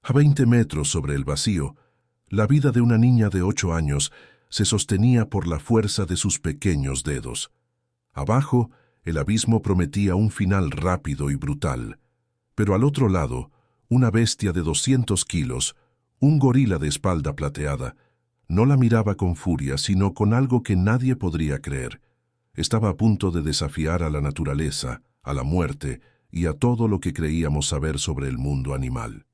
A 20 metros sobre el vacío, la vida de una niña de 8 años se sostenía por la fuerza de sus pequeños dedos. Abajo, el abismo prometía un final rápido y brutal. Pero al otro lado, una bestia de 200 kilos, un gorila de espalda plateada, no la miraba con furia, sino con algo que nadie podría creer. Estaba a punto de desafiar a la naturaleza, a la muerte y a todo lo que creíamos saber sobre el mundo animal.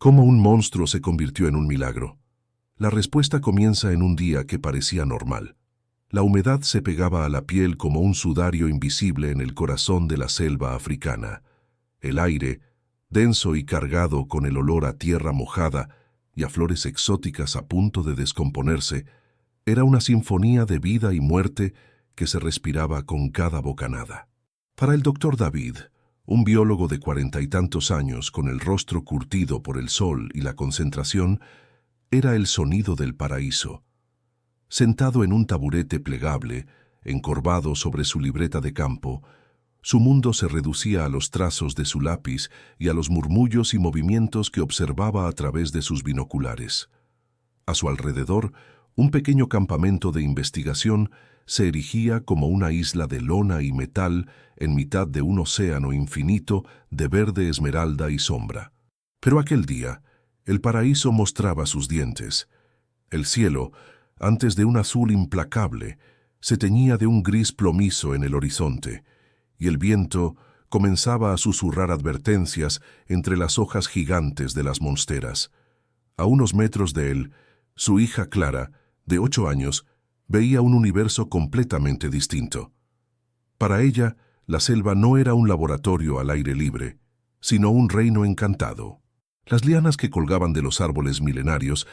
¿Cómo un monstruo se convirtió en un milagro? La respuesta comienza en un día que parecía normal. La humedad se pegaba a la piel como un sudario invisible en el corazón de la selva africana. El aire, denso y cargado con el olor a tierra mojada y a flores exóticas a punto de descomponerse, era una sinfonía de vida y muerte que se respiraba con cada bocanada. Para el doctor David, un biólogo de 40 y tantos años con el rostro curtido por el sol y la concentración, era el sonido del paraíso. Sentado en un taburete plegable, encorvado sobre su libreta de campo, su mundo se reducía a los trazos de su lápiz y a los murmullos y movimientos que observaba a través de sus binoculares. A su alrededor, un pequeño campamento de investigación se erigía como una isla de lona y metal en mitad de un océano infinito de verde esmeralda y sombra. Pero aquel día, el paraíso mostraba sus dientes. El cielo, antes de un azul implacable, se teñía de un gris plomizo en el horizonte, y el viento comenzaba a susurrar advertencias entre las hojas gigantes de las monsteras. A unos metros de él, su hija Clara, de 8 años, veía un universo completamente distinto. Para ella, la selva no era un laboratorio al aire libre, sino un reino encantado. Las lianas que colgaban de los árboles milenarios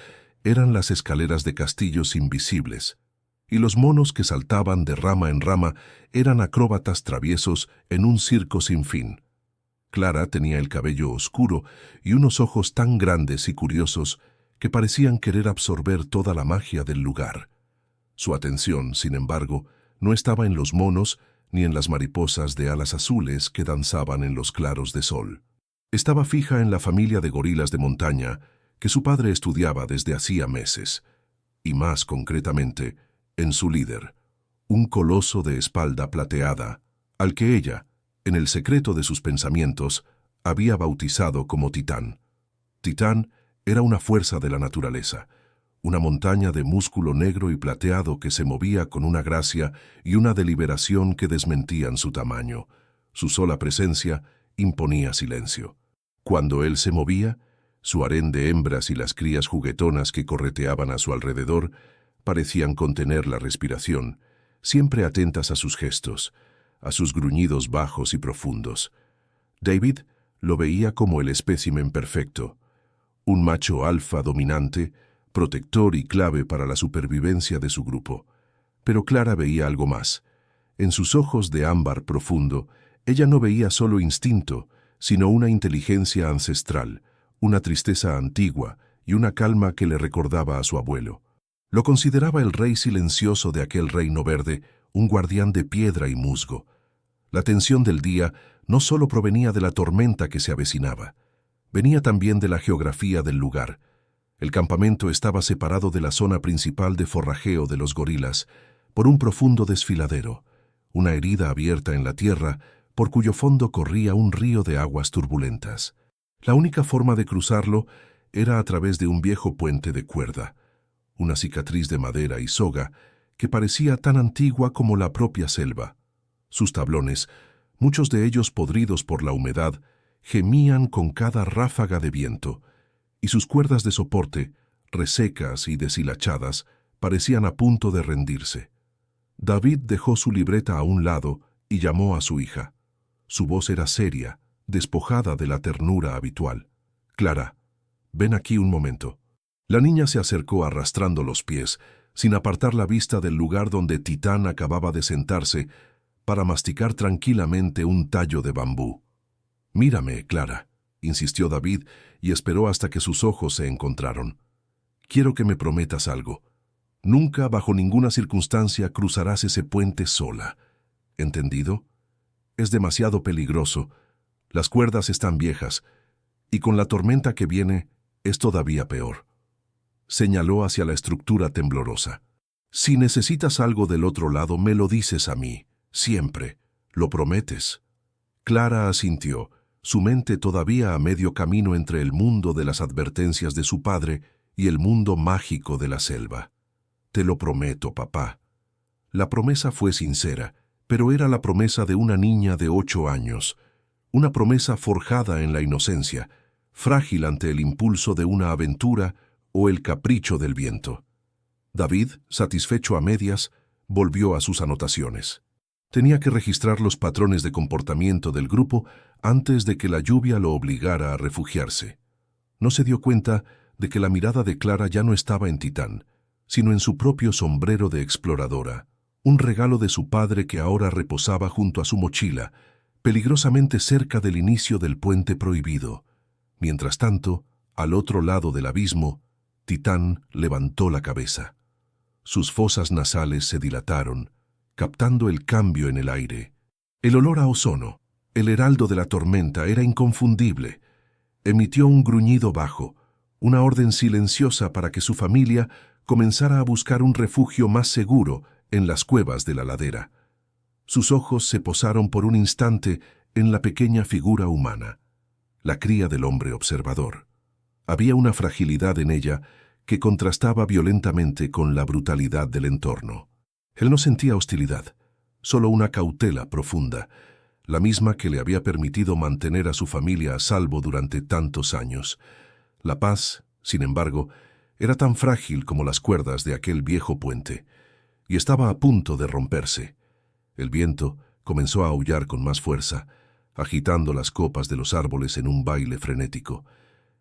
eran las escaleras de castillos invisibles, y los monos que saltaban de rama en rama eran acróbatas traviesos en un circo sin fin. Clara tenía el cabello oscuro y unos ojos tan grandes y curiosos que parecían querer absorber toda la magia del lugar. Su atención, sin embargo, no estaba en los monos ni en las mariposas de alas azules que danzaban en los claros de sol. Estaba fija en la familia de gorilas de montaña que su padre estudiaba desde hacía meses, y más concretamente, en su líder, un coloso de espalda plateada, al que ella, en el secreto de sus pensamientos, había bautizado como Titán. Titán era una fuerza de la naturaleza, una montaña de músculo negro y plateado que se movía con una gracia y una deliberación que desmentían su tamaño. Su sola presencia imponía silencio. Cuando él se movía, su harén de hembras y las crías juguetonas que correteaban a su alrededor parecían contener la respiración, siempre atentas a sus gestos, a sus gruñidos bajos y profundos. David lo veía como el espécimen perfecto, un macho alfa dominante, protector y clave para la supervivencia de su grupo. Pero Clara veía algo más. En sus ojos de ámbar profundo, ella no veía solo instinto, sino una inteligencia ancestral, una tristeza antigua y una calma que le recordaba a su abuelo. Lo consideraba el rey silencioso de aquel reino verde, un guardián de piedra y musgo. La tensión del día no solo provenía de la tormenta que se avecinaba, venía también de la geografía del lugar. El campamento estaba separado de la zona principal de forrajeo de los gorilas por un profundo desfiladero, una herida abierta en la tierra por cuyo fondo corría un río de aguas turbulentas. La única forma de cruzarlo era a través de un viejo puente de cuerda, una cicatriz de madera y soga que parecía tan antigua como la propia selva. Sus tablones, muchos de ellos podridos por la humedad, gemían con cada ráfaga de viento, y sus cuerdas de soporte, resecas y deshilachadas, parecían a punto de rendirse. David dejó su libreta a un lado y llamó a su hija. Su voz era seria, despojada de la ternura habitual. «Clara, ven aquí un momento». La niña se acercó arrastrando los pies, sin apartar la vista del lugar donde Titán acababa de sentarse para masticar tranquilamente un tallo de bambú. «Mírame, Clara», insistió David y esperó hasta que sus ojos se encontraron. «Quiero que me prometas algo. Nunca, bajo ninguna circunstancia, cruzarás ese puente sola. ¿Entendido? Es demasiado peligroso. Las cuerdas están viejas, y con la tormenta que viene, es todavía peor. Señaló hacia la estructura temblorosa. Si necesitas algo del otro lado, me lo dices a mí, siempre. ¿Lo prometes? Clara asintió, su mente todavía a medio camino entre el mundo de las advertencias de su padre y el mundo mágico de la selva. Te lo prometo, papá. La promesa fue sincera, pero era la promesa de una niña de 8 años, una promesa forjada en la inocencia, frágil ante el impulso de una aventura o el capricho del viento. David, satisfecho a medias, volvió a sus anotaciones. Tenía que registrar los patrones de comportamiento del grupo antes de que la lluvia lo obligara a refugiarse. No se dio cuenta de que la mirada de Clara ya no estaba en Titán, sino en su propio sombrero de exploradora, un regalo de su padre que ahora reposaba junto a su mochila, peligrosamente cerca del inicio del puente prohibido. Mientras tanto, al otro lado del abismo, Titán levantó la cabeza. Sus fosas nasales se dilataron, captando el cambio en el aire. El olor a ozono, el heraldo de la tormenta, era inconfundible. Emitió un gruñido bajo, una orden silenciosa para que su familia comenzara a buscar un refugio más seguro en las cuevas de la ladera. Sus ojos se posaron por un instante en la pequeña figura humana, la cría del hombre observador. Había una fragilidad en ella que contrastaba violentamente con la brutalidad del entorno. Él no sentía hostilidad, solo una cautela profunda, la misma que le había permitido mantener a su familia a salvo durante tantos años. La paz, sin embargo, era tan frágil como las cuerdas de aquel viejo puente, y estaba a punto de romperse. El viento comenzó a aullar con más fuerza, agitando las copas de los árboles en un baile frenético.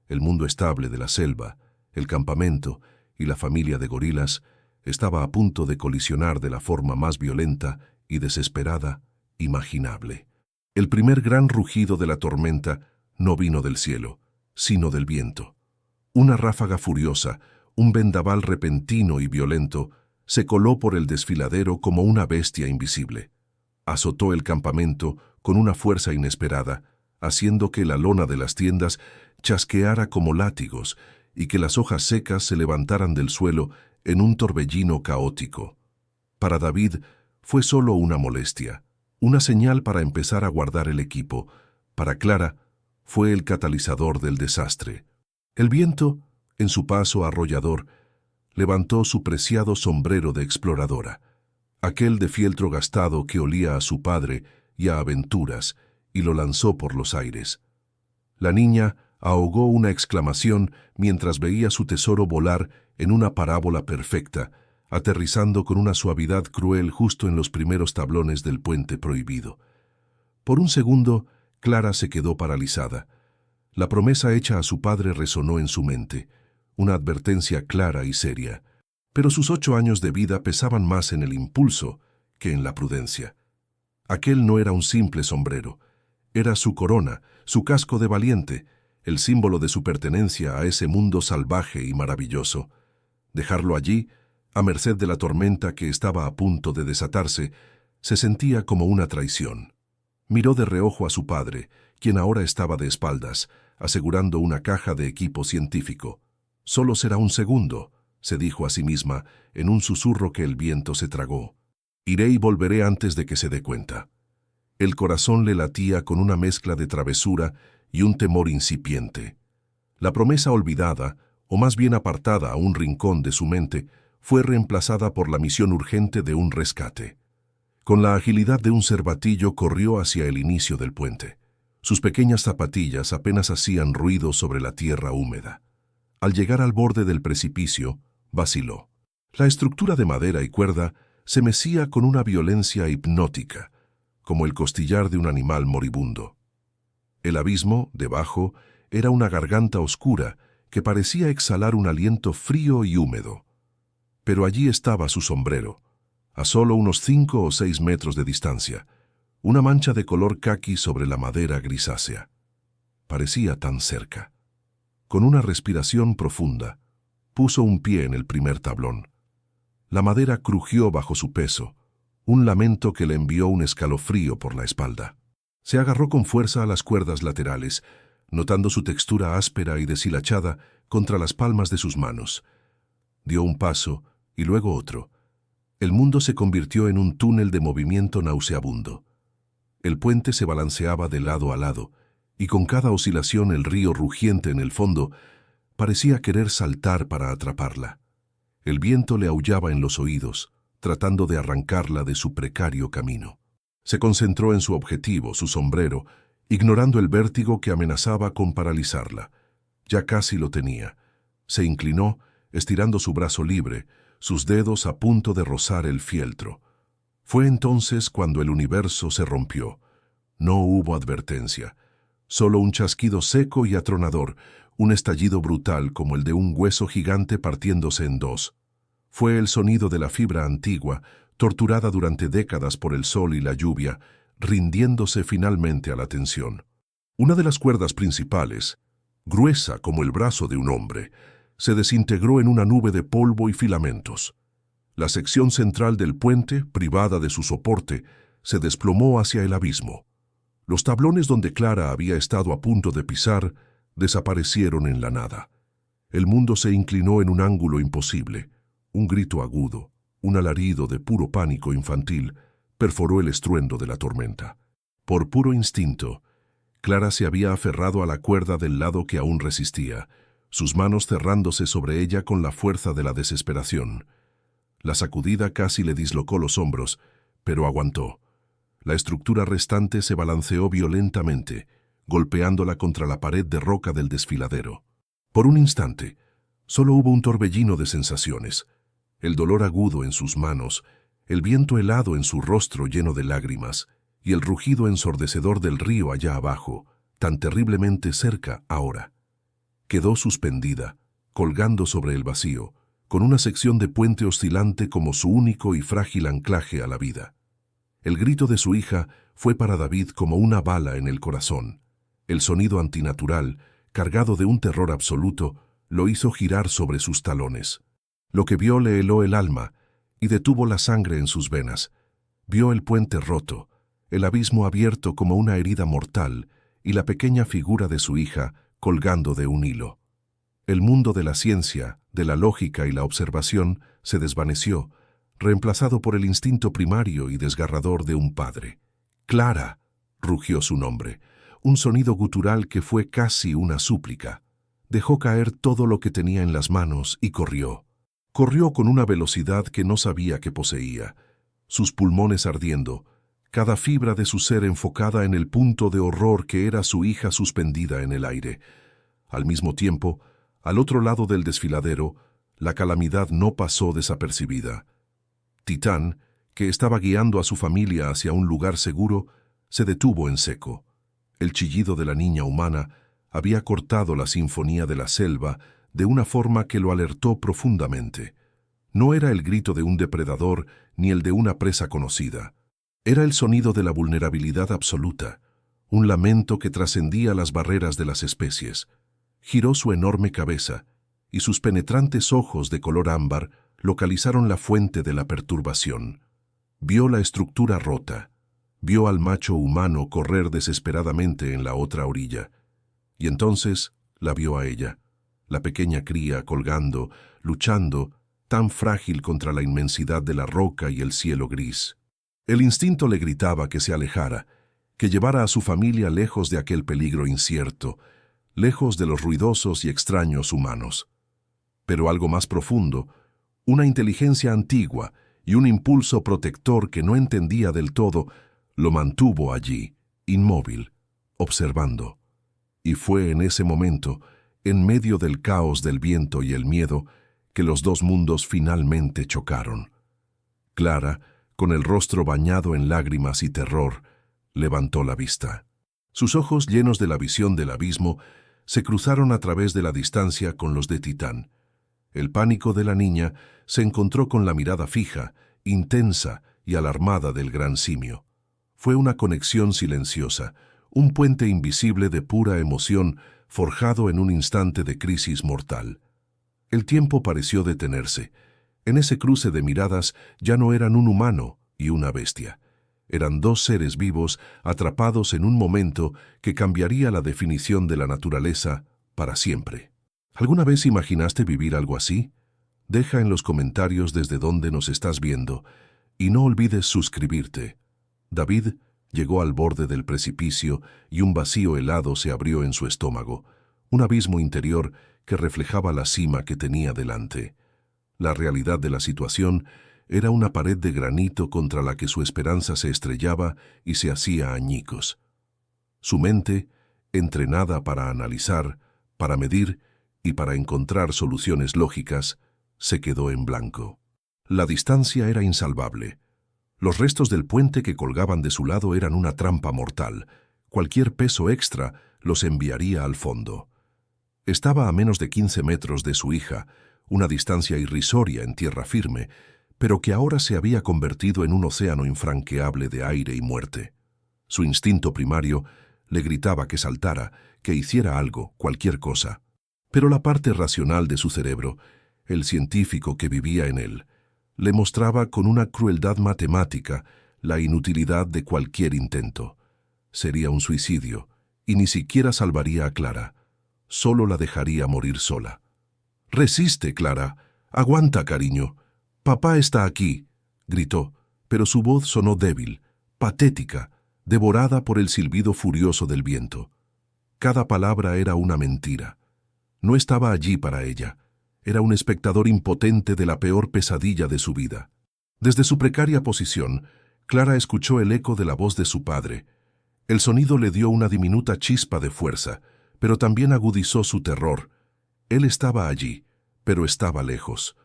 El mundo estable de la selva, el campamento y la familia de gorilas estaba a punto de colisionar de la forma más violenta y desesperada imaginable. El primer gran rugido de la tormenta no vino del cielo, sino del viento. Una ráfaga furiosa, un vendaval repentino y violento, se coló por el desfiladero como una bestia invisible. Azotó el campamento con una fuerza inesperada, haciendo que la lona de las tiendas chasqueara como látigos y que las hojas secas se levantaran del suelo en un torbellino caótico. Para David fue solo una molestia, una señal para empezar a guardar el equipo. Para Clara fue el catalizador del desastre. El viento, en su paso arrollador, levantó su preciado sombrero de exploradora, aquel de fieltro gastado que olía a su padre y a aventuras, y lo lanzó por los aires. La niña ahogó una exclamación mientras veía su tesoro volar en una parábola perfecta, aterrizando con una suavidad cruel justo en los primeros tablones del puente prohibido. Por un segundo, Clara se quedó paralizada. La promesa hecha a su padre resonó en su mente, una advertencia clara y seria, pero sus 8 años de vida pesaban más en el impulso que en la prudencia. Aquel no era un simple sombrero, era su corona, su casco de valiente, el símbolo de su pertenencia a ese mundo salvaje y maravilloso. Dejarlo allí, a merced de la tormenta que estaba a punto de desatarse, se sentía como una traición. Miró de reojo a su padre, quien ahora estaba de espaldas, asegurando una caja de equipo científico. «Solo será un segundo», se dijo a sí misma, en un susurro que el viento se tragó. «Iré y volveré antes de que se dé cuenta». El corazón le latía con una mezcla de travesura y un temor incipiente. La promesa olvidada, o más bien apartada a un rincón de su mente, fue reemplazada por la misión urgente de un rescate. Con la agilidad de un cervatillo corrió hacia el inicio del puente. Sus pequeñas zapatillas apenas hacían ruido sobre la tierra húmeda. Al llegar al borde del precipicio, vaciló. La estructura de madera y cuerda se mecía con una violencia hipnótica, como el costillar de un animal moribundo. El abismo, debajo, era una garganta oscura que parecía exhalar un aliento frío y húmedo. Pero allí estaba su sombrero, a solo unos 5 o 6 metros de distancia, una mancha de color caqui sobre la madera grisácea. Parecía tan cerca. Con una respiración profunda, puso un pie en el primer tablón. La madera crujió bajo su peso, un lamento que le envió un escalofrío por la espalda. Se agarró con fuerza a las cuerdas laterales, notando su textura áspera y deshilachada contra las palmas de sus manos. Dio un paso y luego otro. El mundo se convirtió en un túnel de movimiento nauseabundo. El puente se balanceaba de lado a lado, y con cada oscilación el río rugiente en el fondo parecía querer saltar para atraparla. El viento le aullaba en los oídos, tratando de arrancarla de su precario camino. Se concentró en su objetivo, su sombrero, ignorando el vértigo que amenazaba con paralizarla. Ya casi lo tenía. Se inclinó, estirando su brazo libre, sus dedos a punto de rozar el fieltro. Fue entonces cuando el universo se rompió. No hubo advertencia, solo un chasquido seco y atronador, un estallido brutal como el de un hueso gigante partiéndose en dos. Fue el sonido de la fibra antigua, torturada durante décadas por el sol y la lluvia, rindiéndose finalmente a la tensión. Una de las cuerdas principales, gruesa como el brazo de un hombre, se desintegró en una nube de polvo y filamentos. La sección central del puente, privada de su soporte, se desplomó hacia el abismo. Los tablones donde Clara había estado a punto de pisar desaparecieron en la nada. El mundo se inclinó en un ángulo imposible. Un grito agudo, un alarido de puro pánico infantil, perforó el estruendo de la tormenta. Por puro instinto, Clara se había aferrado a la cuerda del lado que aún resistía, sus manos cerrándose sobre ella con la fuerza de la desesperación. La sacudida casi le dislocó los hombros, pero aguantó. La estructura restante se balanceó violentamente, golpeándola contra la pared de roca del desfiladero. Por un instante, solo hubo un torbellino de sensaciones. El dolor agudo en sus manos, el viento helado en su rostro lleno de lágrimas, y el rugido ensordecedor del río allá abajo, tan terriblemente cerca ahora. Quedó suspendida, colgando sobre el vacío, con una sección de puente oscilante como su único y frágil anclaje a la vida. El grito de su hija fue para David como una bala en el corazón. El sonido antinatural, cargado de un terror absoluto, lo hizo girar sobre sus talones. Lo que vio le heló el alma y detuvo la sangre en sus venas. Vio el puente roto, el abismo abierto como una herida mortal y la pequeña figura de su hija colgando de un hilo. El mundo de la ciencia, de la lógica y la observación se desvaneció, reemplazado por el instinto primario y desgarrador de un padre. «Clara», rugió su nombre, un sonido gutural que fue casi una súplica. Dejó caer todo lo que tenía en las manos y corrió. Corrió con una velocidad que no sabía que poseía, sus pulmones ardiendo, cada fibra de su ser enfocada en el punto de horror que era su hija suspendida en el aire. Al mismo tiempo, al otro lado del desfiladero, la calamidad no pasó desapercibida. Titán, que estaba guiando a su familia hacia un lugar seguro, se detuvo en seco. El chillido de la niña humana había cortado la sinfonía de la selva de una forma que lo alertó profundamente. No era el grito de un depredador ni el de una presa conocida. Era el sonido de la vulnerabilidad absoluta, un lamento que trascendía las barreras de las especies. Giró su enorme cabeza, y sus penetrantes ojos de color ámbar localizaron la fuente de la perturbación. Vio la estructura rota, vio al macho humano correr desesperadamente en la otra orilla, y entonces la vio a ella, la pequeña cría colgando, luchando, tan frágil contra la inmensidad de la roca y el cielo gris. El instinto le gritaba que se alejara, que llevara a su familia lejos de aquel peligro incierto, lejos de los ruidosos y extraños humanos. Pero algo más profundo, una inteligencia antigua y un impulso protector que no entendía del todo, lo mantuvo allí, inmóvil, observando. Y fue en ese momento, en medio del caos del viento y el miedo, que los dos mundos finalmente chocaron. Clara, con el rostro bañado en lágrimas y terror, levantó la vista. Sus ojos, llenos de la visión del abismo, se cruzaron a través de la distancia con los de Titán. El pánico de la niña se encontró con la mirada fija, intensa y alarmada del gran simio. Fue una conexión silenciosa, un puente invisible de pura emoción forjado en un instante de crisis mortal. El tiempo pareció detenerse. En ese cruce de miradas ya no eran un humano y una bestia. Eran dos seres vivos atrapados en un momento que cambiaría la definición de la naturaleza para siempre. ¿Alguna vez imaginaste vivir algo así? Deja en los comentarios desde dónde nos estás viendo y no olvides suscribirte. David llegó al borde del precipicio y un vacío helado se abrió en su estómago, un abismo interior que reflejaba la cima que tenía delante. La realidad de la situación era una pared de granito contra la que su esperanza se estrellaba y se hacía añicos. Su mente, entrenada para analizar, para medir y para encontrar soluciones lógicas, se quedó en blanco. La distancia era insalvable. Los restos del puente que colgaban de su lado eran una trampa mortal. Cualquier peso extra los enviaría al fondo. Estaba a menos de 15 metros de su hija, una distancia irrisoria en tierra firme, pero que ahora se había convertido en un océano infranqueable de aire y muerte. Su instinto primario le gritaba que saltara, que hiciera algo, cualquier cosa. Pero la parte racional de su cerebro, el científico que vivía en él, le mostraba con una crueldad matemática la inutilidad de cualquier intento. Sería un suicidio, y ni siquiera salvaría a Clara. Solo la dejaría morir sola. «Resiste, Clara. Aguanta, cariño. Papá está aquí», gritó, pero su voz sonó débil, patética, devorada por el silbido furioso del viento. Cada palabra era una mentira. No estaba allí para ella. Era un espectador impotente de la peor pesadilla de su vida. Desde su precaria posición, Clara escuchó el eco de la voz de su padre. El sonido le dio una diminuta chispa de fuerza, pero también agudizó su terror. Él estaba allí, pero estaba lejos.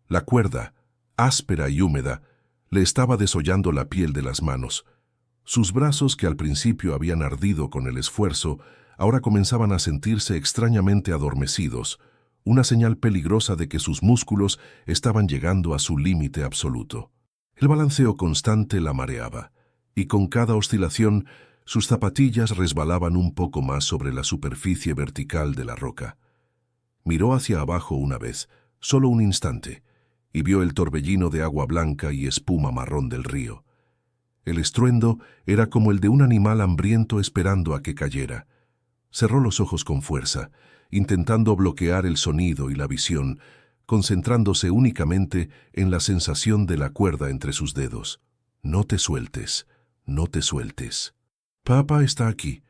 La cuerda, áspera y húmeda, le estaba desollando la piel de las manos. Sus brazos, que al principio habían ardido con el esfuerzo, ahora comenzaban a sentirse extrañamente adormecidos, una señal peligrosa de que sus músculos estaban llegando a su límite absoluto. El balanceo constante la mareaba, y con cada oscilación sus zapatillas resbalaban un poco más sobre la superficie vertical de la roca. Miró hacia abajo una vez, solo un instante, y vio el torbellino de agua blanca y espuma marrón del río. El estruendo era como el de un animal hambriento esperando a que cayera. Cerró los ojos con fuerza, intentando bloquear el sonido y la visión, concentrándose únicamente en la sensación de la cuerda entre sus dedos. «No te sueltes, no te sueltes. Papá está aquí».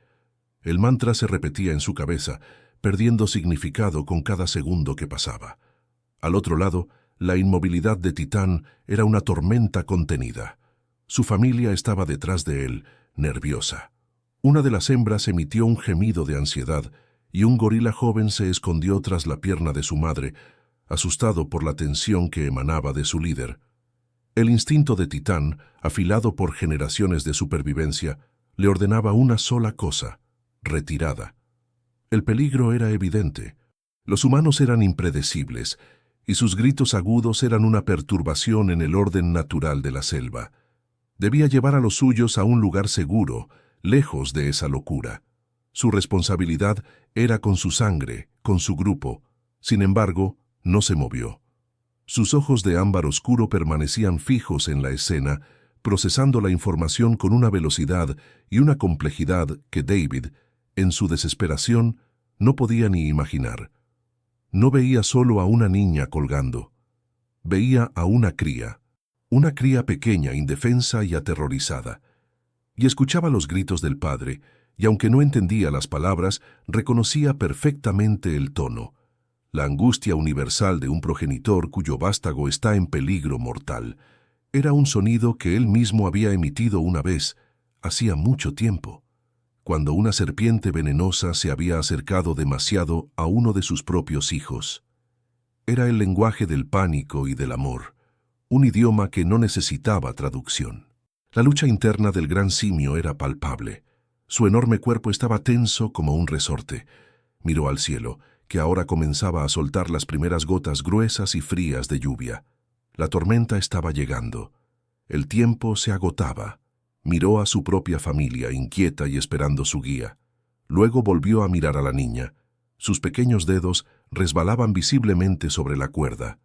El mantra se repetía en su cabeza, perdiendo significado con cada segundo que pasaba. Al otro lado, la inmovilidad de Titán era una tormenta contenida. Su familia estaba detrás de él, nerviosa. Una de las hembras emitió un gemido de ansiedad y un gorila joven se escondió tras la pierna de su madre, asustado por la tensión que emanaba de su líder. El instinto de Titán, afilado por generaciones de supervivencia, le ordenaba una sola cosa: retirada. El peligro era evidente. Los humanos eran impredecibles, y sus gritos agudos eran una perturbación en el orden natural de la selva. Debía llevar a los suyos a un lugar seguro, lejos de esa locura. Su responsabilidad era con su sangre, con su grupo. Sin embargo, no se movió. Sus ojos de ámbar oscuro permanecían fijos en la escena, procesando la información con una velocidad y una complejidad que David, en su desesperación, no podía ni imaginar. No veía solo a una niña colgando. Veía a una cría pequeña, indefensa y aterrorizada. Y escuchaba los gritos del padre, y aunque no entendía las palabras, reconocía perfectamente el tono. La angustia universal de un progenitor cuyo vástago está en peligro mortal. Era un sonido que él mismo había emitido una vez, hacía mucho tiempo, cuando una serpiente venenosa se había acercado demasiado a uno de sus propios hijos. Era el lenguaje del pánico y del amor, un idioma que no necesitaba traducción. La lucha interna del gran simio era palpable. Su enorme cuerpo estaba tenso como un resorte. Miró al cielo, que ahora comenzaba a soltar las primeras gotas gruesas y frías de lluvia. La tormenta estaba llegando. El tiempo se agotaba. Miró a su propia familia, inquieta y esperando su guía. Luego volvió a mirar a la niña. Sus pequeños dedos resbalaban visiblemente sobre la cuerda.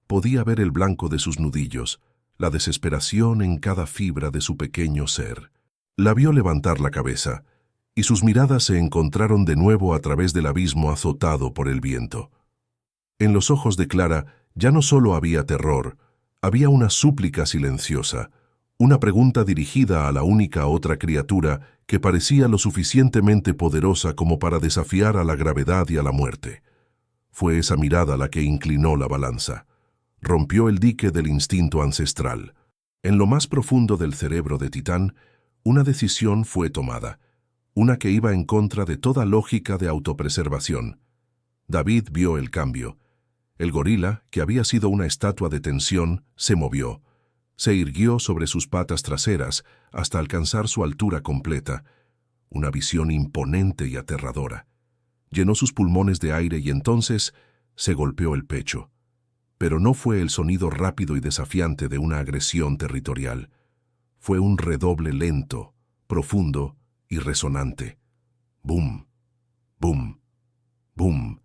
Podía ver el blanco de sus nudillos, la desesperación en cada fibra de su pequeño ser. La vio levantar la cabeza, y sus miradas se encontraron de nuevo a través del abismo azotado por el viento. En los ojos de Clara ya no solo había terror, había una súplica silenciosa, una pregunta dirigida a la única otra criatura que parecía lo suficientemente poderosa como para desafiar a la gravedad y a la muerte. Fue esa mirada la que inclinó la balanza. Rompió el dique del instinto ancestral. En lo más profundo del cerebro de Titán, una decisión fue tomada, una que iba en contra de toda lógica de autopreservación. David vio el cambio. El gorila, que había sido una estatua de tensión, se movió. Se irguió sobre sus patas traseras hasta alcanzar su altura completa. Una visión imponente y aterradora. Llenó sus pulmones de aire y entonces se golpeó el pecho. Pero no fue el sonido rápido y desafiante de una agresión territorial. Fue un redoble lento, profundo y resonante. Bum, bum, bum.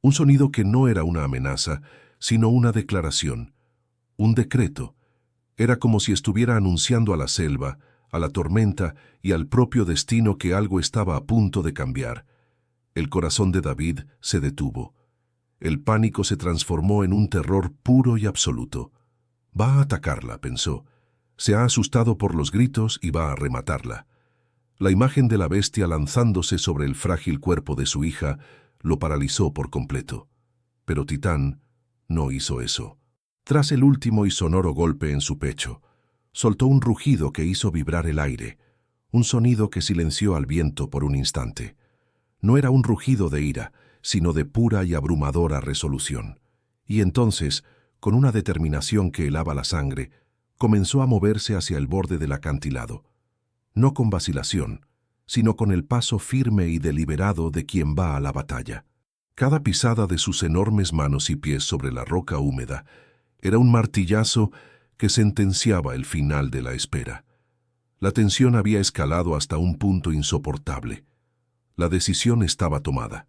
Un sonido que no era una amenaza, sino una declaración, un decreto. Era como si estuviera anunciando a la selva, a la tormenta y al propio destino que algo estaba a punto de cambiar. El corazón de David se detuvo. El pánico se transformó en un terror puro y absoluto. Va a atacarla, pensó. Se ha asustado por los gritos y va a rematarla. La imagen de la bestia lanzándose sobre el frágil cuerpo de su hija lo paralizó por completo. Pero Titán no hizo eso. Tras el último y sonoro golpe en su pecho, soltó un rugido que hizo vibrar el aire, un sonido que silenció al viento por un instante. No era un rugido de ira, sino de pura y abrumadora resolución. Y entonces, con una determinación que helaba la sangre, comenzó a moverse hacia el borde del acantilado. No con vacilación, sino con el paso firme y deliberado de quien va a la batalla. Cada pisada de sus enormes manos y pies sobre la roca húmeda era un martillazo que sentenciaba el final de la espera. La tensión había escalado hasta un punto insoportable. La decisión estaba tomada.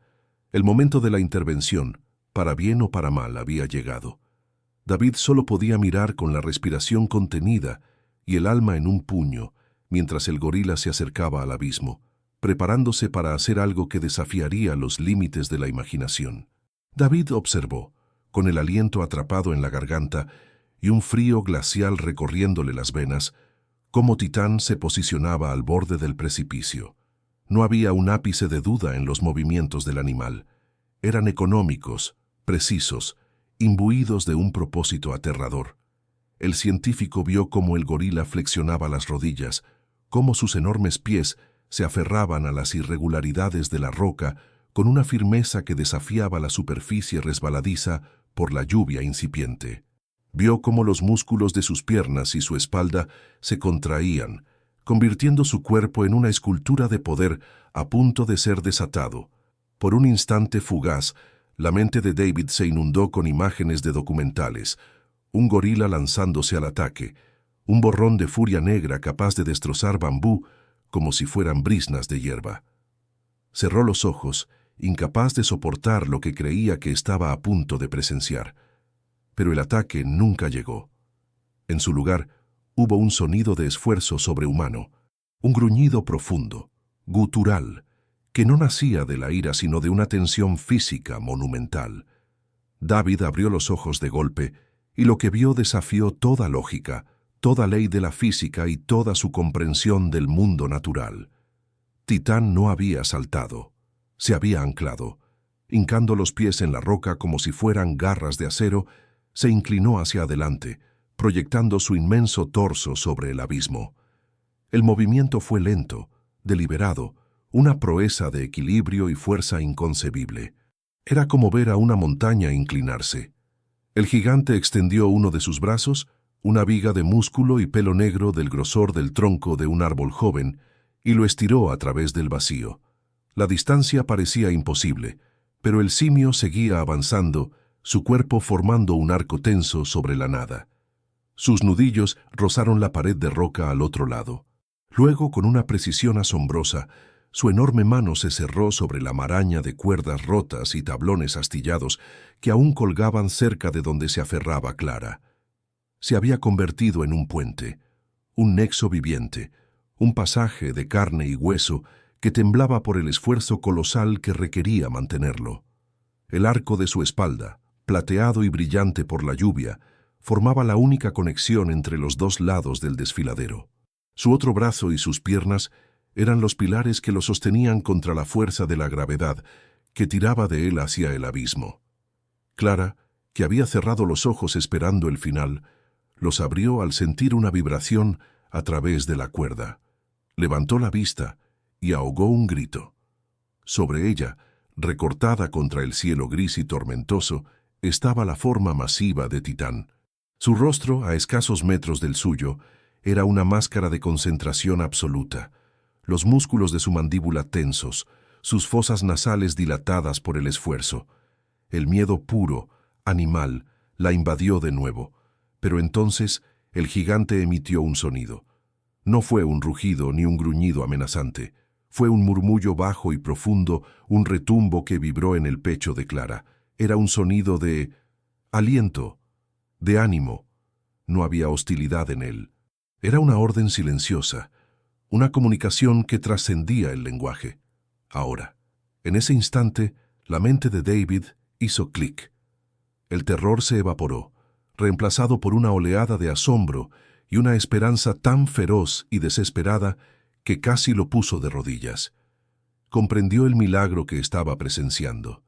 El momento de la intervención, para bien o para mal, había llegado. David solo podía mirar con la respiración contenida y el alma en un puño, mientras el gorila se acercaba al abismo, preparándose para hacer algo que desafiaría los límites de la imaginación. David observó, con el aliento atrapado en la garganta y un frío glacial recorriéndole las venas, cómo Titán se posicionaba al borde del precipicio. No había un ápice de duda en los movimientos del animal. Eran económicos, precisos, imbuidos de un propósito aterrador. El científico vio cómo el gorila flexionaba las rodillas, cómo sus enormes pies se aferraban a las irregularidades de la roca con una firmeza que desafiaba la superficie resbaladiza por la lluvia incipiente. Vio cómo los músculos de sus piernas y su espalda se contraían, convirtiendo su cuerpo en una escultura de poder a punto de ser desatado. Por un instante fugaz, la mente de David se inundó con imágenes de documentales, un gorila lanzándose al ataque, un borrón de furia negra capaz de destrozar bambú como si fueran briznas de hierba. Cerró los ojos, incapaz de soportar lo que creía que estaba a punto de presenciar. Pero el ataque nunca llegó. En su lugar, hubo un sonido de esfuerzo sobrehumano, un gruñido profundo, gutural, que no nacía de la ira sino de una tensión física monumental. David abrió los ojos de golpe y lo que vio desafió toda lógica, toda ley de la física y toda su comprensión del mundo natural. Titán no había saltado, se había anclado. Hincando los pies en la roca como si fueran garras de acero, se inclinó hacia adelante, proyectando su inmenso torso sobre el abismo. El movimiento fue lento, deliberado, una proeza de equilibrio y fuerza inconcebible. Era como ver a una montaña inclinarse. El gigante extendió uno de sus brazos, una viga de músculo y pelo negro del grosor del tronco de un árbol joven, y lo estiró a través del vacío. La distancia parecía imposible, pero el simio seguía avanzando, su cuerpo formando un arco tenso sobre la nada. Sus nudillos rozaron la pared de roca al otro lado. Luego, con una precisión asombrosa, su enorme mano se cerró sobre la maraña de cuerdas rotas y tablones astillados que aún colgaban cerca de donde se aferraba Clara. Se había convertido en un puente, un nexo viviente, un pasaje de carne y hueso que temblaba por el esfuerzo colosal que requería mantenerlo. El arco de su espalda, plateado y brillante por la lluvia, formaba la única conexión entre los dos lados del desfiladero. Su otro brazo y sus piernas eran los pilares que lo sostenían contra la fuerza de la gravedad que tiraba de él hacia el abismo. Clara, que había cerrado los ojos esperando el final, los abrió al sentir una vibración a través de la cuerda. Levantó la vista y ahogó un grito. Sobre ella, recortada contra el cielo gris y tormentoso, estaba la forma masiva de Titán. Su rostro, a escasos metros del suyo, era una máscara de concentración absoluta. Los músculos de su mandíbula tensos, sus fosas nasales dilatadas por el esfuerzo. El miedo puro, animal, la invadió de nuevo. Pero entonces el gigante emitió un sonido. No fue un rugido ni un gruñido amenazante. Fue un murmullo bajo y profundo, un retumbo que vibró en el pecho de Clara. Era un sonido de aliento, de ánimo. No había hostilidad en él. Era una orden silenciosa, una comunicación que trascendía el lenguaje. Ahora, en ese instante, la mente de David hizo clic. El terror se evaporó, reemplazado por una oleada de asombro y una esperanza tan feroz y desesperada que casi lo puso de rodillas. Comprendió el milagro que estaba presenciando.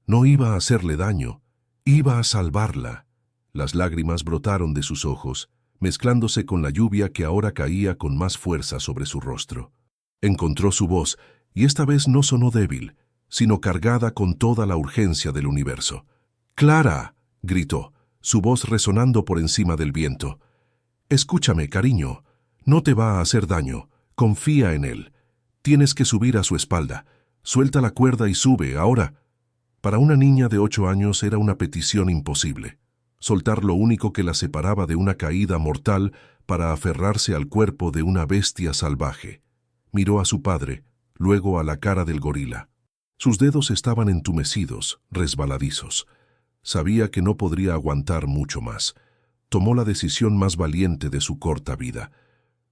No iba a hacerle daño, iba a salvarla. Las lágrimas brotaron de sus ojos, mezclándose con la lluvia que ahora caía con más fuerza sobre su rostro. Encontró su voz, y esta vez no sonó débil, sino cargada con toda la urgencia del universo. «¡Clara!», gritó, su voz resonando por encima del viento. «Escúchame, cariño. No te va a hacer daño. Confía en él. Tienes que subir a su espalda. Suelta la cuerda y sube, ahora». Para una niña de 8 años era una petición imposible. Soltar lo único que la separaba de una caída mortal para aferrarse al cuerpo de una bestia salvaje. Miró a su padre, luego a la cara del gorila. Sus dedos estaban entumecidos, resbaladizos. Sabía que no podría aguantar mucho más. Tomó la decisión más valiente de su corta vida.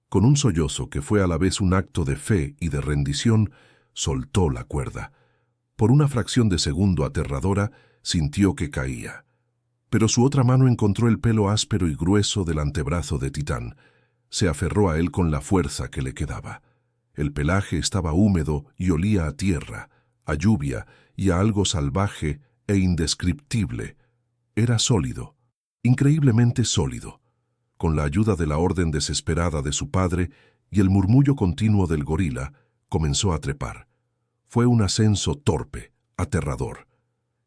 Con un sollozo que fue a la vez un acto de fe y de rendición, soltó la cuerda. Por una fracción de segundo aterradora, sintió que caía. Pero su otra mano encontró el pelo áspero y grueso del antebrazo de Titán. Se aferró a él con la fuerza que le quedaba. El pelaje estaba húmedo y olía a tierra, a lluvia y a algo salvaje e indescriptible. Era sólido, increíblemente sólido. Con la ayuda de la orden desesperada de su padre y el murmullo continuo del gorila, comenzó a trepar. Fue un ascenso torpe, aterrador.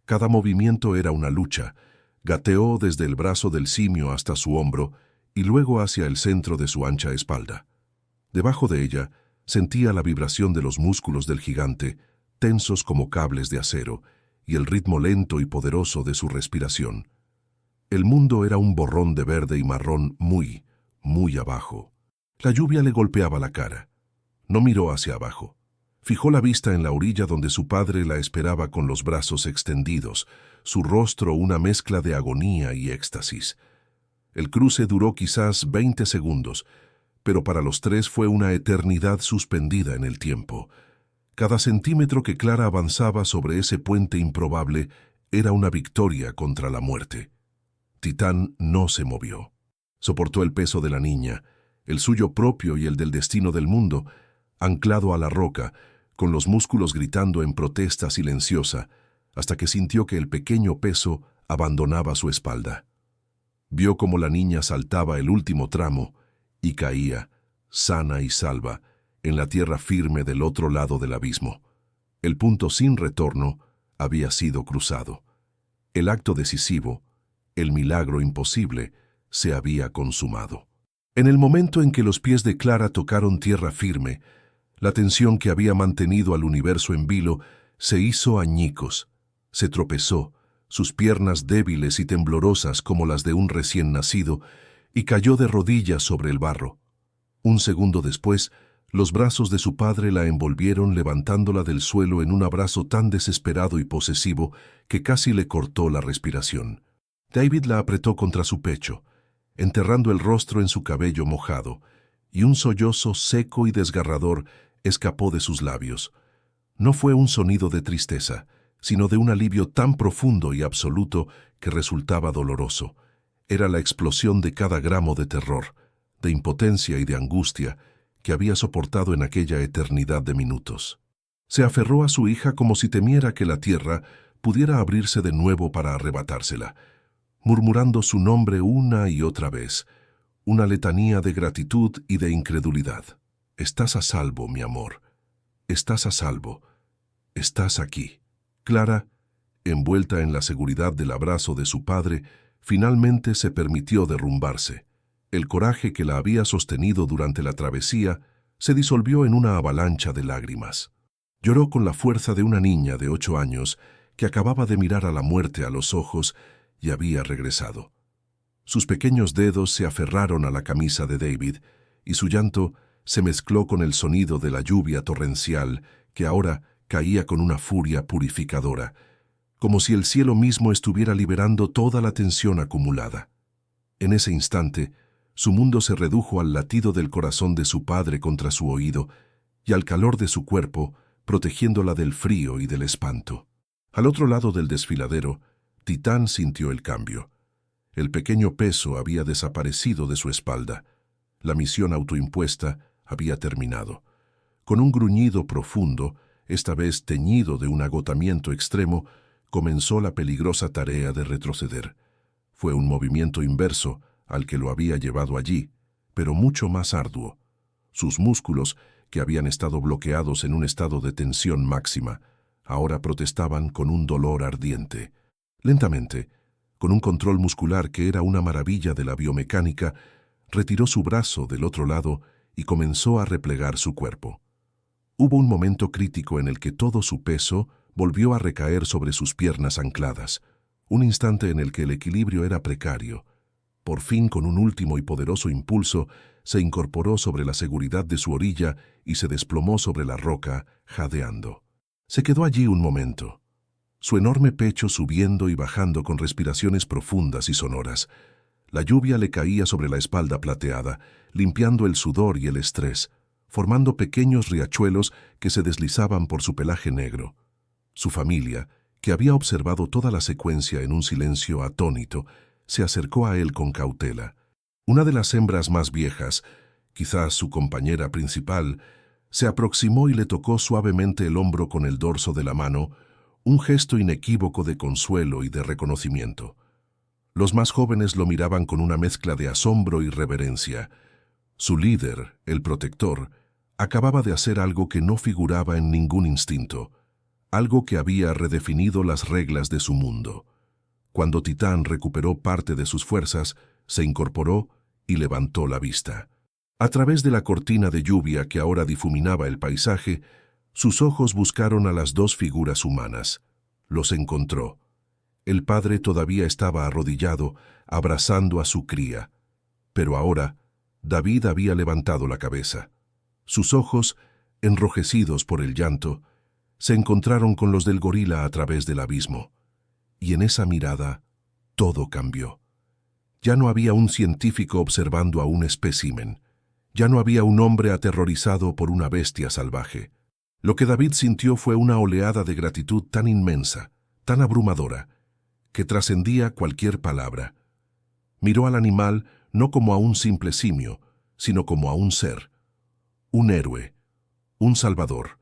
Cada movimiento era una lucha. Gateó desde el brazo del simio hasta su hombro y luego hacia el centro de su ancha espalda. Debajo de ella, sentía la vibración de los músculos del gigante, tensos como cables de acero, y el ritmo lento y poderoso de su respiración. El mundo era un borrón de verde y marrón muy, muy abajo. La lluvia le golpeaba la cara. No miró hacia abajo. Fijó la vista en la orilla donde su padre la esperaba con los brazos extendidos, su rostro una mezcla de agonía y éxtasis. El cruce duró quizás 20 segundos, pero para los tres fue una eternidad suspendida en el tiempo. Cada centímetro que Clara avanzaba sobre ese puente improbable era una victoria contra la muerte. Titán no se movió. Soportó el peso de la niña, el suyo propio y el del destino del mundo, anclado a la roca, con los músculos gritando en protesta silenciosa, hasta que sintió que el pequeño peso abandonaba su espalda. Vio cómo la niña saltaba el último tramo y caía, sana y salva, en la tierra firme del otro lado del abismo. El punto sin retorno había sido cruzado. El acto decisivo, el milagro imposible, se había consumado. En el momento en que los pies de Clara tocaron tierra firme, la tensión que había mantenido al universo en vilo se hizo añicos. Se tropezó, sus piernas débiles y temblorosas como las de un recién nacido, y cayó de rodillas sobre el barro. Un segundo después, los brazos de su padre la envolvieron levantándola del suelo en un abrazo tan desesperado y posesivo que casi le cortó la respiración. David la apretó contra su pecho, enterrando el rostro en su cabello mojado, y un sollozo seco y desgarrador escapó de sus labios. No fue un sonido de tristeza, sino de un alivio tan profundo y absoluto que resultaba doloroso. Era la explosión de cada gramo de terror, de impotencia y de angustia que había soportado en aquella eternidad de minutos. Se aferró a su hija como si temiera que la tierra pudiera abrirse de nuevo para arrebatársela, murmurando su nombre una y otra vez, una letanía de gratitud y de incredulidad. «Estás a salvo, mi amor. Estás a salvo. Estás aquí». Clara, envuelta en la seguridad del abrazo de su padre, finalmente se permitió derrumbarse. El coraje que la había sostenido durante la travesía se disolvió en una avalancha de lágrimas. Lloró con la fuerza de una niña de 8 años que acababa de mirar a la muerte a los ojos y había regresado. Sus pequeños dedos se aferraron a la camisa de David y su llanto se mezcló con el sonido de la lluvia torrencial que ahora caía con una furia purificadora, como si el cielo mismo estuviera liberando toda la tensión acumulada. En ese instante, su mundo se redujo al latido del corazón de su padre contra su oído y al calor de su cuerpo, protegiéndola del frío y del espanto. Al otro lado del desfiladero, Titán sintió el cambio. El pequeño peso había desaparecido de su espalda. La misión autoimpuesta había terminado. Con un gruñido profundo, esta vez teñido de un agotamiento extremo, comenzó la peligrosa tarea de retroceder. Fue un movimiento inverso al que lo había llevado allí, pero mucho más arduo. Sus músculos, que habían estado bloqueados en un estado de tensión máxima, ahora protestaban con un dolor ardiente. Lentamente, con un control muscular que era una maravilla de la biomecánica, retiró su brazo del otro lado y comenzó a replegar su cuerpo. Hubo un momento crítico en el que todo su peso volvió a recaer sobre sus piernas ancladas, un instante en el que el equilibrio era precario. Por fin, con un último y poderoso impulso, se incorporó sobre la seguridad de su orilla y se desplomó sobre la roca, jadeando. Se quedó allí un momento, su enorme pecho subiendo y bajando con respiraciones profundas y sonoras. La lluvia le caía sobre la espalda plateada, limpiando el sudor y el estrés, formando pequeños riachuelos que se deslizaban por su pelaje negro. Su familia, que había observado toda la secuencia en un silencio atónito, se acercó a él con cautela. Una de las hembras más viejas, quizás su compañera principal, se aproximó y le tocó suavemente el hombro con el dorso de la mano, un gesto inequívoco de consuelo y de reconocimiento. Los más jóvenes lo miraban con una mezcla de asombro y reverencia. Su líder, el protector, acababa de hacer algo que no figuraba en ningún instinto, algo que había redefinido las reglas de su mundo. Cuando Titán recuperó parte de sus fuerzas, se incorporó y levantó la vista. A través de la cortina de lluvia que ahora difuminaba el paisaje, sus ojos buscaron a las dos figuras humanas. Los encontró. El padre todavía estaba arrodillado, abrazando a su cría. Pero ahora, David había levantado la cabeza. Sus ojos, enrojecidos por el llanto, se encontraron con los del gorila a través del abismo. Y en esa mirada, todo cambió. Ya no había un científico observando a un espécimen. Ya no había un hombre aterrorizado por una bestia salvaje. Lo que David sintió fue una oleada de gratitud tan inmensa, tan abrumadora, que trascendía cualquier palabra. Miró al animal no como a un simple simio, sino como a un ser, un héroe, un salvador.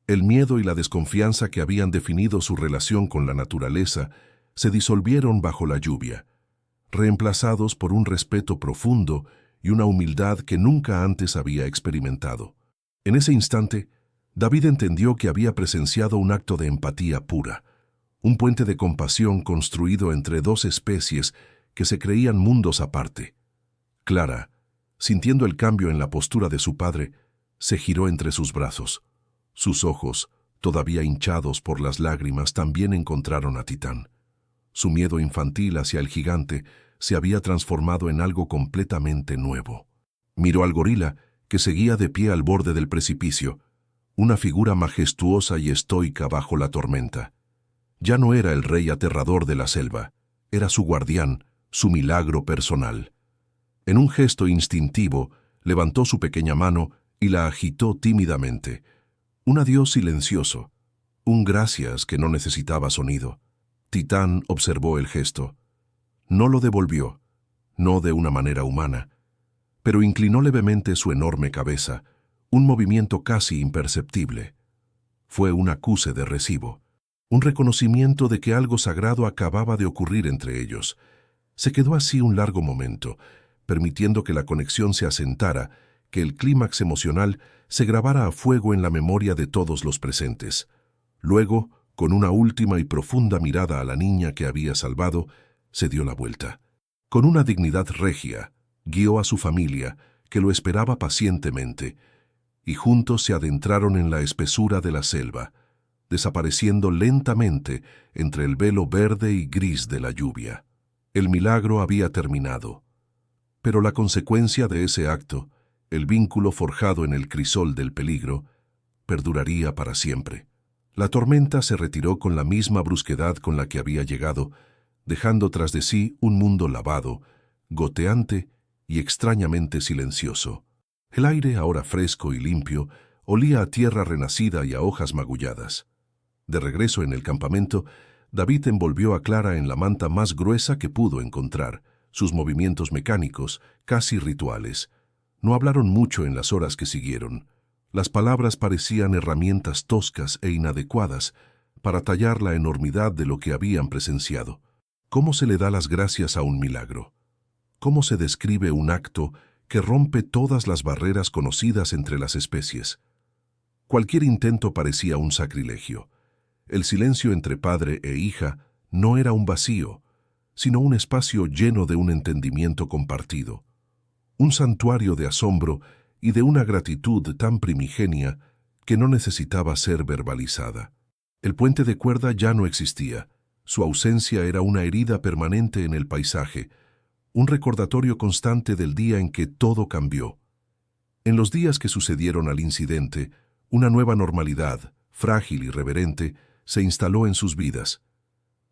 El miedo y la desconfianza que habían definido su relación con la naturaleza se disolvieron bajo la lluvia, reemplazados por un respeto profundo y una humildad que nunca antes había experimentado. En ese instante, David entendió que había presenciado un acto de empatía pura, un puente de compasión construido entre dos especies que se creían mundos aparte. Clara, sintiendo el cambio en la postura de su padre, se giró entre sus brazos. Sus ojos, todavía hinchados por las lágrimas, también encontraron a Titán. Su miedo infantil hacia el gigante se había transformado en algo completamente nuevo. Miró al gorila, que seguía de pie al borde del precipicio, una figura majestuosa y estoica bajo la tormenta. Ya no era el rey aterrador de la selva, era su guardián, su milagro personal. En un gesto instintivo, levantó su pequeña mano y la agitó tímidamente. Un adiós silencioso, Un gracias que no necesitaba sonido. Titán observó el gesto. No lo devolvió, no de una manera humana, pero inclinó levemente su enorme cabeza, un movimiento casi imperceptible. Fue un acuse de recibo, un reconocimiento de que algo sagrado acababa de ocurrir entre ellos. Se quedó así un largo momento, permitiendo que la conexión se asentara, que el clímax emocional se grabara a fuego en la memoria de todos los presentes. Luego, con una última y profunda mirada a la niña que había salvado, se dio la vuelta. Con una dignidad regia, guió a su familia, que lo esperaba pacientemente, y juntos se adentraron en la espesura de la selva, desapareciendo lentamente entre el velo verde y gris de la lluvia. El milagro había terminado, pero la consecuencia de ese acto, el vínculo forjado en el crisol del peligro, perduraría para siempre. La tormenta se retiró con la misma brusquedad con la que había llegado, dejando tras de sí un mundo lavado, goteante y extrañamente silencioso. El aire, ahora fresco y limpio, olía a tierra renacida y a hojas magulladas. De regreso en el campamento, David envolvió a Clara en la manta más gruesa que pudo encontrar, sus movimientos mecánicos, casi rituales. No hablaron mucho en las horas que siguieron. Las palabras parecían herramientas toscas e inadecuadas para tallar la enormidad de lo que habían presenciado. ¿Cómo se le da las gracias a un milagro? ¿Cómo se describe un acto que rompe todas las barreras conocidas entre las especies? Cualquier intento parecía un sacrilegio. El silencio entre padre e hija no era un vacío, sino un espacio lleno de un entendimiento compartido. Un santuario de asombro y de una gratitud tan primigenia que no necesitaba ser verbalizada. El puente de cuerda ya no existía. Su ausencia era una herida permanente en el paisaje, un recordatorio constante del día en que todo cambió. En los días que sucedieron al incidente, una nueva normalidad, frágil y reverente, se instaló en sus vidas.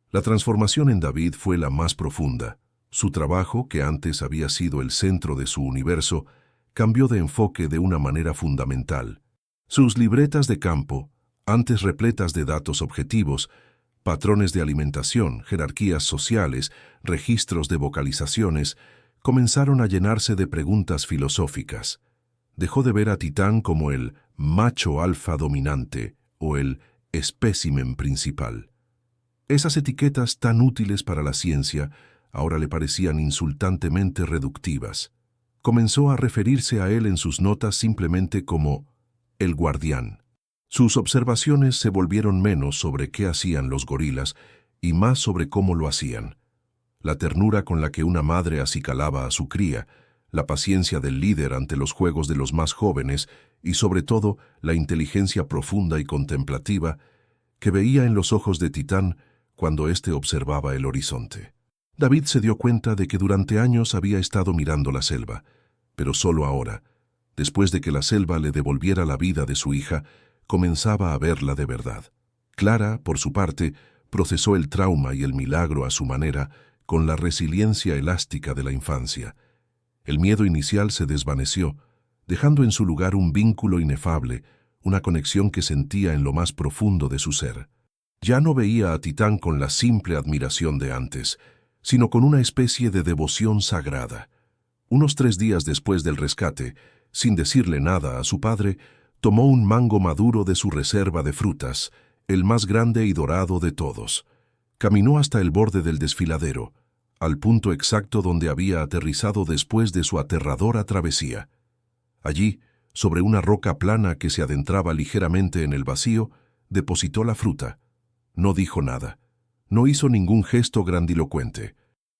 La transformación en David fue la más profunda. Su trabajo, que antes había sido el centro de su universo, cambió de enfoque de una manera fundamental. Sus libretas de campo, antes repletas de datos objetivos, patrones de alimentación, jerarquías sociales, registros de vocalizaciones, comenzaron a llenarse de preguntas filosóficas. Dejó de ver a Titán como el macho alfa dominante o el espécimen principal. Esas etiquetas tan útiles para la ciencia ahora le parecían insultantemente reductivas. Comenzó a referirse a él en sus notas simplemente como el guardián. Sus observaciones se volvieron menos sobre qué hacían los gorilas y más sobre cómo lo hacían. La ternura con la que una madre acicalaba a su cría, la paciencia del líder ante los juegos de los más jóvenes y sobre todo la inteligencia profunda y contemplativa que veía en los ojos de Titán cuando éste observaba el horizonte. David se dio cuenta de que durante años había estado mirando la selva, pero solo ahora, después de que la selva le devolviera la vida de su hija, comenzaba a verla de verdad. Clara, por su parte, procesó el trauma y el milagro a su manera, con la resiliencia elástica de la infancia. El miedo inicial se desvaneció, dejando en su lugar un vínculo inefable, una conexión que sentía en lo más profundo de su ser. Ya no veía a Titán con la simple admiración de antes, sino con una especie de devoción sagrada. Unos 3 días después del rescate, sin decirle nada a su padre, tomó un mango maduro de su reserva de frutas, el más grande y dorado de todos. Caminó hasta el borde del desfiladero, al punto exacto donde había aterrizado después de su aterradora travesía. Allí, sobre una roca plana que se adentraba ligeramente en el vacío, depositó la fruta. No dijo nada. No hizo ningún gesto grandilocuente.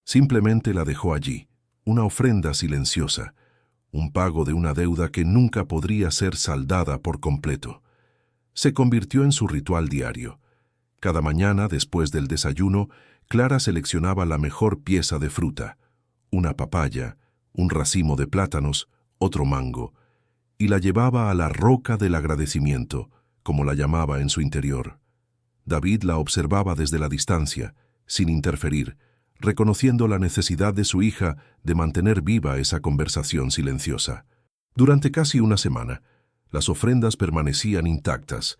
Simplemente la dejó allí, una ofrenda silenciosa, un pago de una deuda que nunca podría ser saldada por completo. Se convirtió en su ritual diario. Cada mañana, después del desayuno, Clara seleccionaba la mejor pieza de fruta, una papaya, un racimo de plátanos, otro mango, y la llevaba a la roca del agradecimiento, como la llamaba en su interior. David la observaba desde la distancia, sin interferir, reconociendo la necesidad de su hija de mantener viva esa conversación silenciosa. Durante casi una semana, las ofrendas permanecían intactas,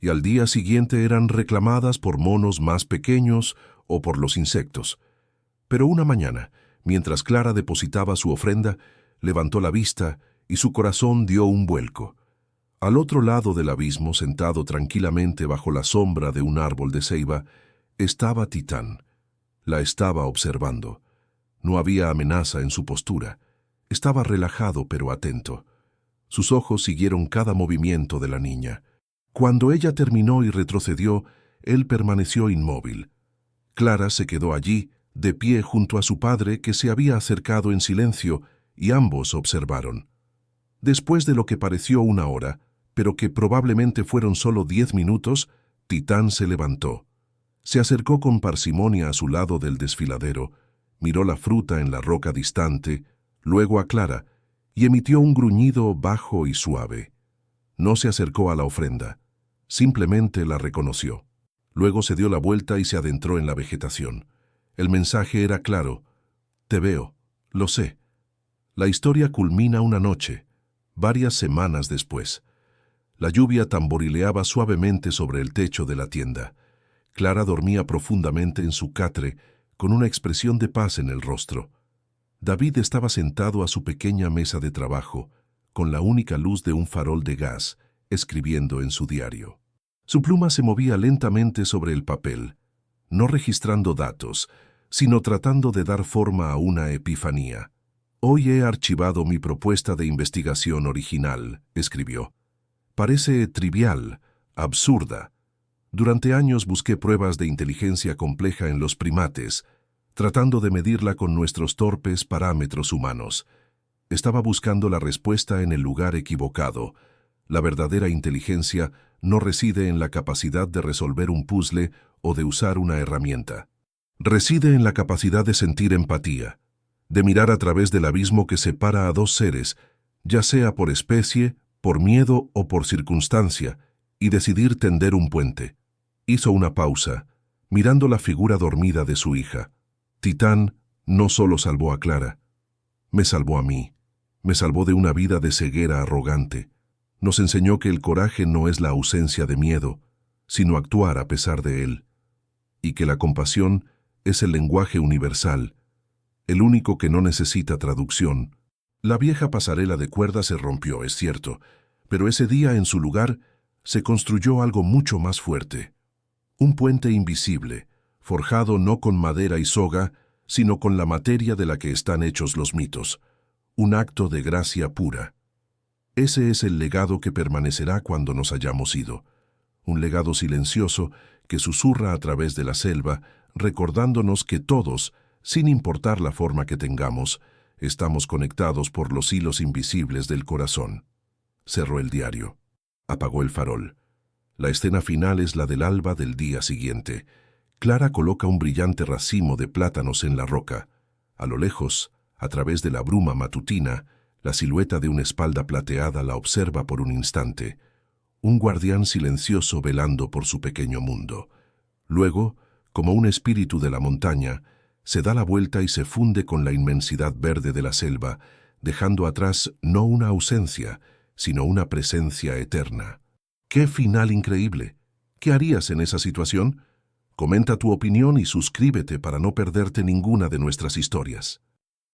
y al día siguiente eran reclamadas por monos más pequeños o por los insectos. Pero una mañana, mientras Clara depositaba su ofrenda, levantó la vista y su corazón dio un vuelco. Al otro lado del abismo, sentado tranquilamente bajo la sombra de un árbol de ceiba, estaba Titán. La estaba observando. No había amenaza en su postura. Estaba relajado pero atento. Sus ojos siguieron cada movimiento de la niña. Cuando ella terminó y retrocedió, él permaneció inmóvil. Clara se quedó allí, de pie junto a su padre que se había acercado en silencio, y ambos observaron. Después de lo que pareció una hora, pero que probablemente fueron solo 10 minutos, Titán se levantó. Se acercó con parsimonia a su lado del desfiladero, miró la fruta en la roca distante, luego a Clara, y emitió un gruñido bajo y suave. No se acercó a la ofrenda, simplemente la reconoció. Luego se dio la vuelta y se adentró en la vegetación. El mensaje era claro: te veo, lo sé. La historia culmina una noche, varias semanas después. La lluvia tamborileaba suavemente sobre el techo de la tienda. Clara dormía profundamente en su catre, con una expresión de paz en el rostro. David estaba sentado a su pequeña mesa de trabajo, con la única luz de un farol de gas, escribiendo en su diario. Su pluma se movía lentamente sobre el papel, no registrando datos, sino tratando de dar forma a una epifanía. «Hoy he archivado mi propuesta de investigación original», escribió. «Parece trivial, absurda. Durante años busqué pruebas de inteligencia compleja en los primates, tratando de medirla con nuestros torpes parámetros humanos. Estaba buscando la respuesta en el lugar equivocado. La verdadera inteligencia no reside en la capacidad de resolver un puzzle o de usar una herramienta. Reside en la capacidad de sentir empatía, de mirar a través del abismo que separa a dos seres, ya sea por especie, por miedo o por circunstancia, y decidir tender un puente». Hizo una pausa, mirando la figura dormida de su hija. Titán no solo salvó a Clara, me salvó a mí, me salvó de una vida de ceguera arrogante. Nos enseñó que el coraje no es la ausencia de miedo, sino actuar a pesar de él, y que la compasión es el lenguaje universal, el único que no necesita traducción. La vieja pasarela de cuerda se rompió, es cierto, pero ese día en su lugar se construyó algo mucho más fuerte. Un puente invisible, forjado no con madera y soga, sino con la materia de la que están hechos los mitos. Un acto de gracia pura. Ese es el legado que permanecerá cuando nos hayamos ido. Un legado silencioso que susurra a través de la selva, recordándonos que todos, sin importar la forma que tengamos, estamos conectados por los hilos invisibles del corazón. Cerró el diario. Apagó el farol. La escena final es la del alba del día siguiente. Clara coloca un brillante racimo de plátanos en la roca. A lo lejos, a través de la bruma matutina, la silueta de una espalda plateada la observa por un instante. Un guardián silencioso velando por su pequeño mundo. Luego, como un espíritu de la montaña, se da la vuelta y se funde con la inmensidad verde de la selva, dejando atrás no una ausencia, sino una presencia eterna. ¡Qué final increíble! ¿Qué harías en esa situación? Comenta tu opinión y suscríbete para no perderte ninguna de nuestras historias.